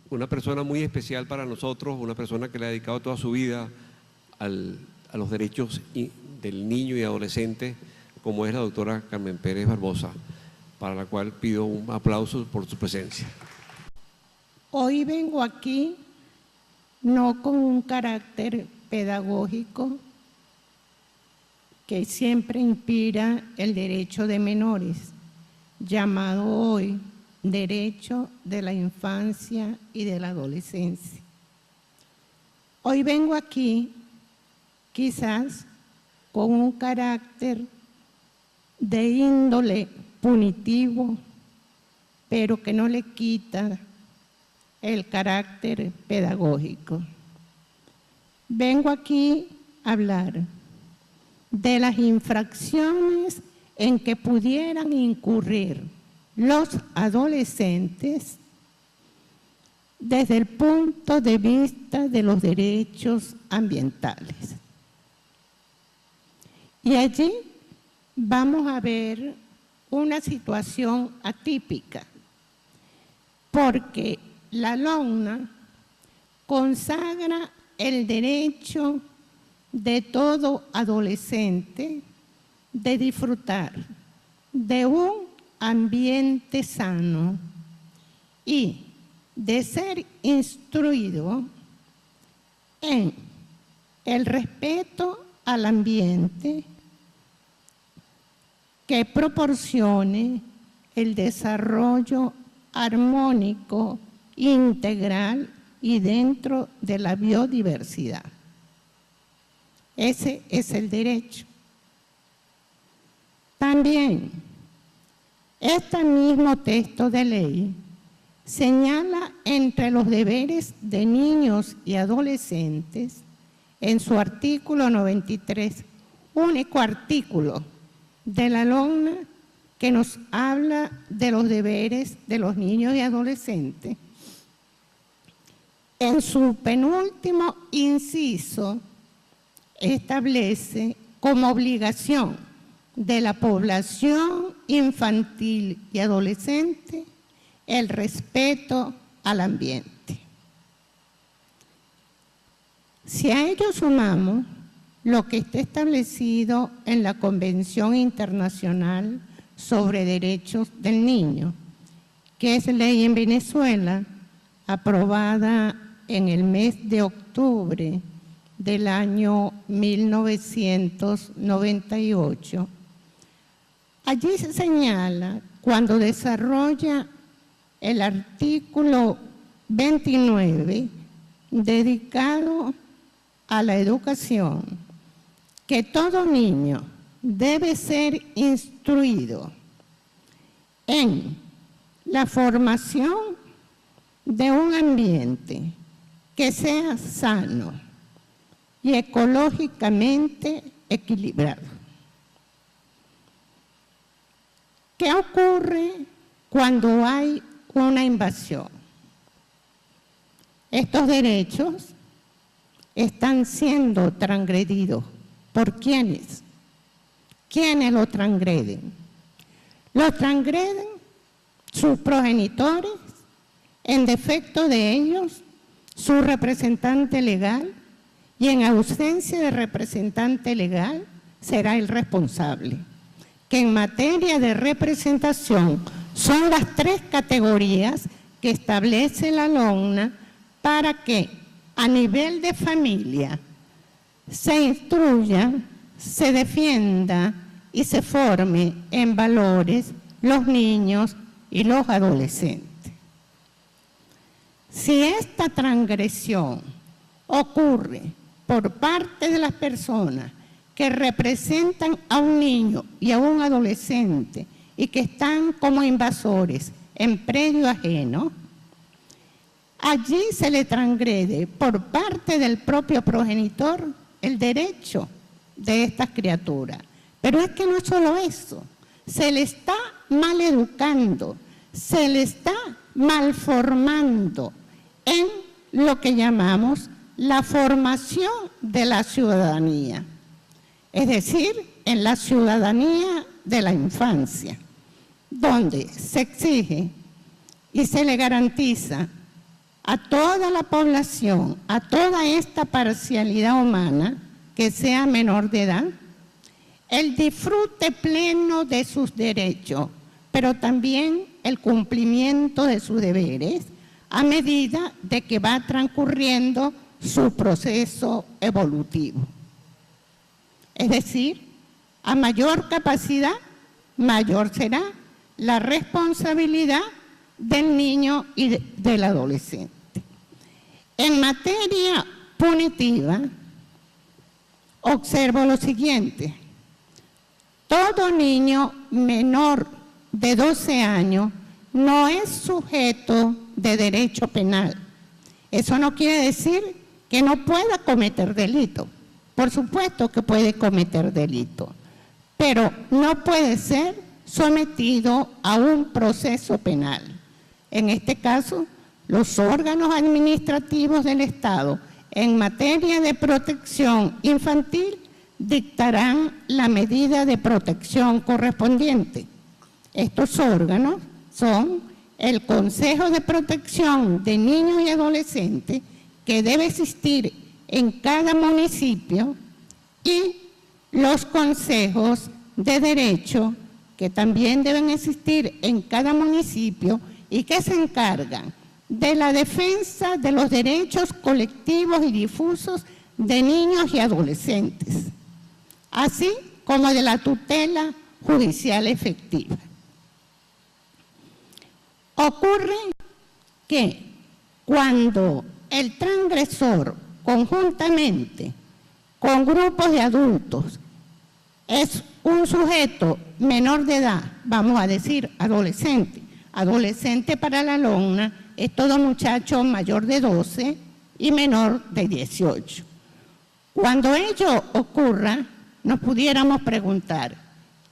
una persona muy especial para nosotros, una persona que le ha dedicado toda su vida a los derechos del niño y adolescente, como es la doctora Carmen Pérez Barbosa, para la cual pido un aplauso por su presencia. Hoy vengo aquí no con un carácter pedagógico que siempre inspira el derecho de menores, llamado hoy derecho de la infancia y de la adolescencia. Hoy vengo aquí quizás con un carácter de índole punitivo, pero que no le quita el carácter pedagógico. Vengo aquí a hablar de las infracciones en que pudieran incurrir los adolescentes desde el punto de vista de los derechos ambientales. Y allí vamos a ver una situación atípica, porque la LONNA consagra el derecho de todo adolescente de disfrutar de un ambiente sano y de ser instruido en el respeto al ambiente que proporcione el desarrollo armónico, integral y dentro de la biodiversidad. Ese es el derecho. También, este mismo texto de ley señala entre los deberes de niños y adolescentes, en su artículo 93, único artículo de la LONNA que nos habla de los deberes de los niños y adolescentes. En su penúltimo inciso establece como obligación de la población infantil y adolescente el respeto al ambiente. Si a ello sumamos lo que está establecido en la Convención Internacional sobre Derechos del Niño, que es ley en Venezuela, aprobada en el mes de octubre del año 1998. Allí se señala, cuando desarrolla el artículo 29, dedicado a la educación, que todo niño debe ser instruido en la formación de un ambiente que sea sano y ecológicamente equilibrado. ¿Qué ocurre cuando hay una invasión? Estos derechos están siendo transgredidos. ¿Por quiénes? ¿Quiénes los transgreden? Los transgreden sus progenitores, en defecto de ellos, su representante legal, y en ausencia de representante legal será el responsable, que en materia de representación son las 3 categorías que establece la LONNA para que a nivel de familia se instruya, se defienda y se forme en valores los niños y los adolescentes. Si esta transgresión ocurre por parte de las personas que representan a un niño y a un adolescente y que están como invasores en predio ajeno, allí se le transgrede por parte del propio progenitor el derecho de estas criaturas. Pero es que no es solo eso, se le está maleducando, se le está malformando en lo que llamamos la formación de la ciudadanía, es decir, en la ciudadanía de la infancia, donde se exige y se le garantiza a toda la población, a toda esta parcialidad humana que sea menor de edad, el disfrute pleno de sus derechos, pero también el cumplimiento de sus deberes a medida de que va transcurriendo su proceso evolutivo. Es decir, a mayor capacidad, mayor será la responsabilidad del niño y del adolescente. En materia punitiva, observo lo siguiente: todo niño menor de 12 años no es sujeto de derecho penal. Eso no quiere decir que no pueda cometer delito. Por supuesto que puede cometer delito, pero no puede ser sometido a un proceso penal. En este caso, los órganos administrativos del Estado en materia de protección infantil dictarán la medida de protección correspondiente. Estos órganos son el Consejo de Protección de Niños y Adolescentes, que debe existir en cada municipio, y los consejos de derecho, que también deben existir en cada municipio y que se encargan de la defensa de los derechos colectivos y difusos de niños y adolescentes, así como de la tutela judicial efectiva. Ocurre que cuando el transgresor conjuntamente con grupos de adultos es un sujeto menor de edad, vamos a decir adolescente, adolescente para la LONNA es todo muchacho mayor de 12 y menor de 18. Cuando ello ocurra, nos pudiéramos preguntar,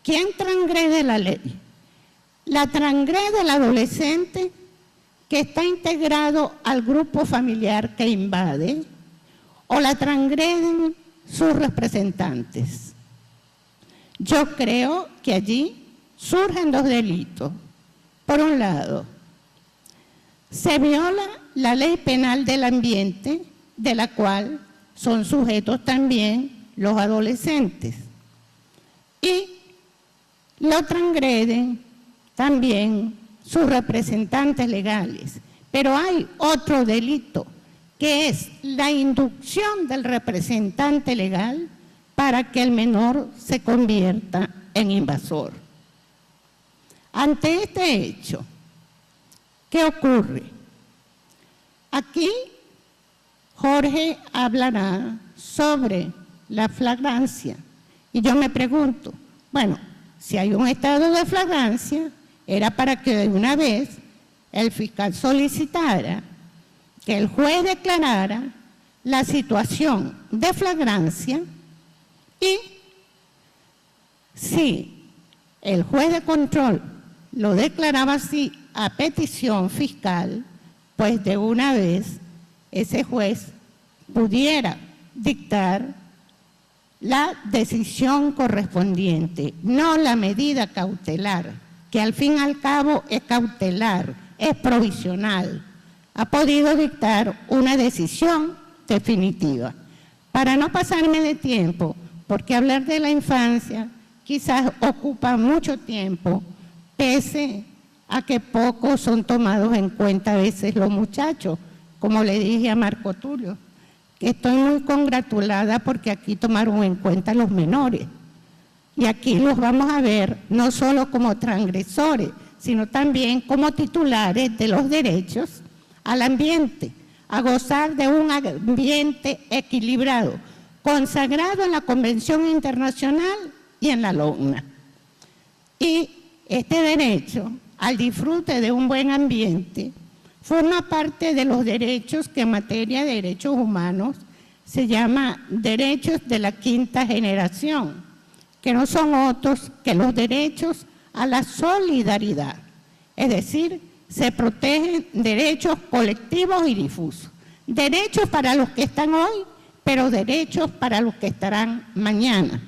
¿quién transgrede la ley? ¿La transgrede el adolescente que está integrado al grupo familiar que invade, o la transgreden sus representantes? Yo creo que allí surgen dos delitos. Por un lado, se viola la ley penal del ambiente, de la cual son sujetos también los adolescentes, y lo transgreden también sus representantes legales. Pero hay otro delito, que es la inducción del representante legal para que el menor se convierta en invasor. Ante este hecho, ¿qué ocurre? Aquí Jorge hablará sobre la flagrancia. Y yo me pregunto, bueno, si hay un estado de flagrancia, era para que de una vez el fiscal solicitara que el juez declarara la situación de flagrancia, y si el juez de control lo declaraba así a petición fiscal, pues de una vez ese juez pudiera dictar la decisión correspondiente, no la medida cautelar, que al fin y al cabo es cautelar, es provisional. Ha podido dictar una decisión definitiva. Para no pasarme de tiempo, porque hablar de la infancia quizás ocupa mucho tiempo, pese a que pocos son tomados en cuenta a veces los muchachos, como le dije a Marco Tulio, que estoy muy congratulada porque aquí tomaron en cuenta los menores. Y aquí los vamos a ver no solo como transgresores, sino también como titulares de los derechos al ambiente, a gozar de un ambiente equilibrado, consagrado en la Convención Internacional y en la LONNA. Y este derecho al disfrute de un buen ambiente forma parte de los derechos que en materia de derechos humanos se llama derechos de la quinta generación, que no son otros que los derechos a la solidaridad. Es decir, se protegen derechos colectivos y difusos. Derechos para los que están hoy, pero derechos para los que estarán mañana.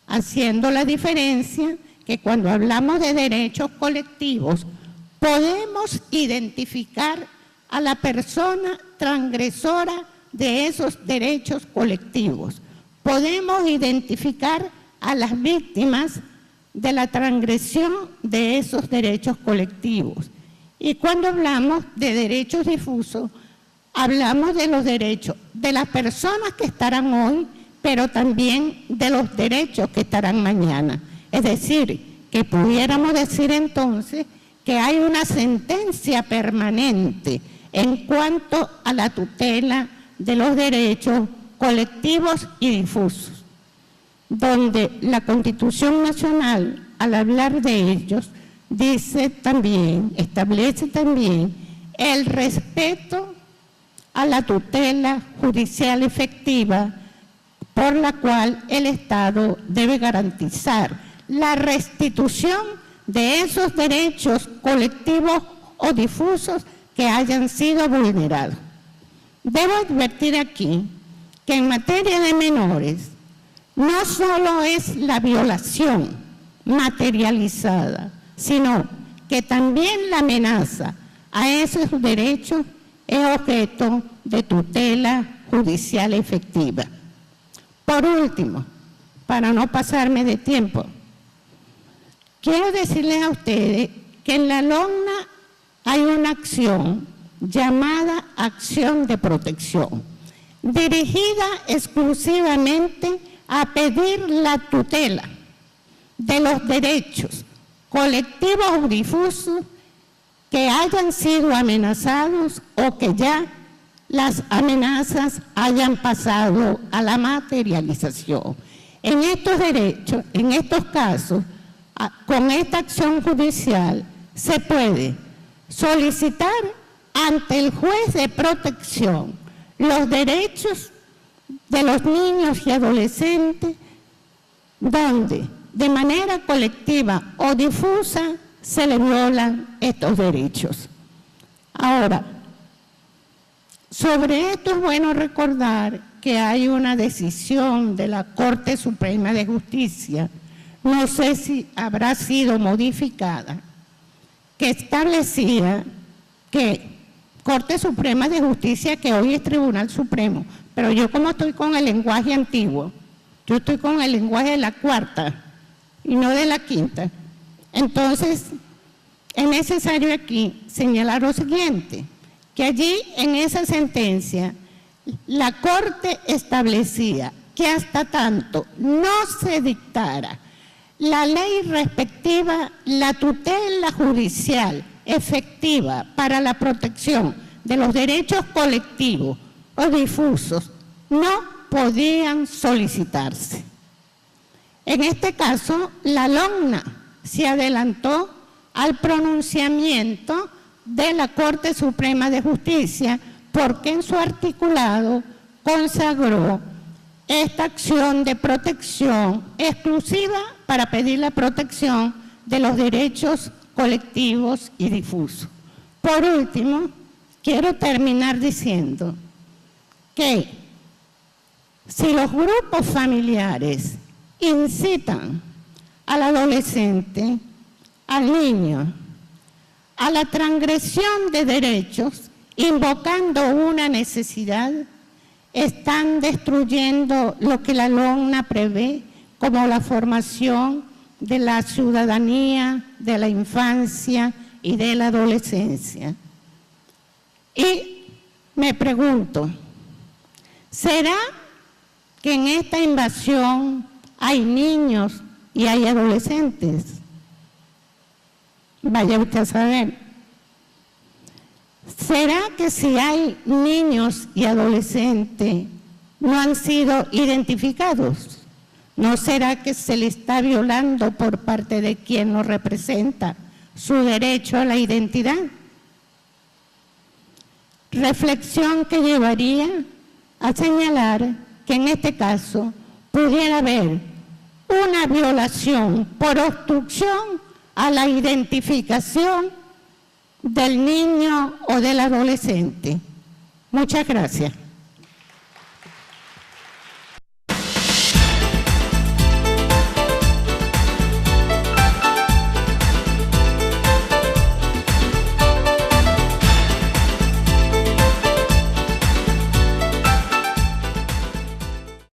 Haciendo la diferencia que cuando hablamos de derechos colectivos, podemos identificar a la persona transgresora de esos derechos colectivos. Podemos identificar a las víctimas de la transgresión de esos derechos colectivos. Y cuando hablamos de derechos difusos, hablamos de los derechos de las personas que estarán hoy, pero también de los derechos que estarán mañana. Es decir, que pudiéramos decir entonces que hay una sentencia permanente en cuanto a la tutela de los derechos colectivos y difusos, donde la Constitución Nacional, al hablar de ellos, dice también, establece también el respeto a la tutela judicial efectiva por la cual el Estado debe garantizar la restitución de esos derechos colectivos o difusos que hayan sido vulnerados. Debo advertir aquí que en materia de menores no solo es la violación materializada, sino que también la amenaza a esos derechos es objeto de tutela judicial efectiva. Por último, para no pasarme de tiempo, quiero decirles a ustedes que en la LOGNA hay una acción llamada acción de protección, dirigida exclusivamente a pedir la tutela de los derechos colectivos o difusos que hayan sido amenazados o que ya las amenazas hayan pasado a la materialización. En estos derechos, en estos casos, con esta acción judicial se puede solicitar ante el juez de protección los derechos de los niños y adolescentes donde de manera colectiva o difusa se le violan estos derechos. Ahora, sobre esto es bueno recordar que hay una decisión de la Corte Suprema de Justicia, no sé si habrá sido modificada, que establecía que Corte Suprema de Justicia, que hoy es Tribunal Supremo, pero yo como estoy con el lenguaje antiguo, yo estoy con el lenguaje de la cuarta y no de la quinta, entonces es necesario aquí señalar lo siguiente, que allí en esa sentencia la Corte establecía que hasta tanto no se dictara la ley respectiva, la tutela judicial efectiva para la protección de los derechos colectivos o difusos, no podían solicitarse. En este caso, la LOGNA se adelantó al pronunciamiento de la Corte Suprema de Justicia porque en su articulado consagró esta acción de protección exclusiva para pedir la protección de los derechos colectivos y difusos. Por último, quiero terminar diciendo que si los grupos familiares incitan al adolescente, al niño, a la transgresión de derechos, invocando una necesidad, están destruyendo lo que la LOGNA prevé como la formación de la ciudadanía, de la infancia y de la adolescencia. Y me pregunto, ¿será que en esta invasión hay niños y hay adolescentes? Vaya usted a saber. ¿Será que si hay niños y adolescentes no han sido identificados? ¿No será que se le está violando por parte de quien nos representa su derecho a la identidad? Reflexión que llevaría a señalar que en este caso pudiera haber una violación por obstrucción a la identificación del niño o del adolescente. Muchas gracias.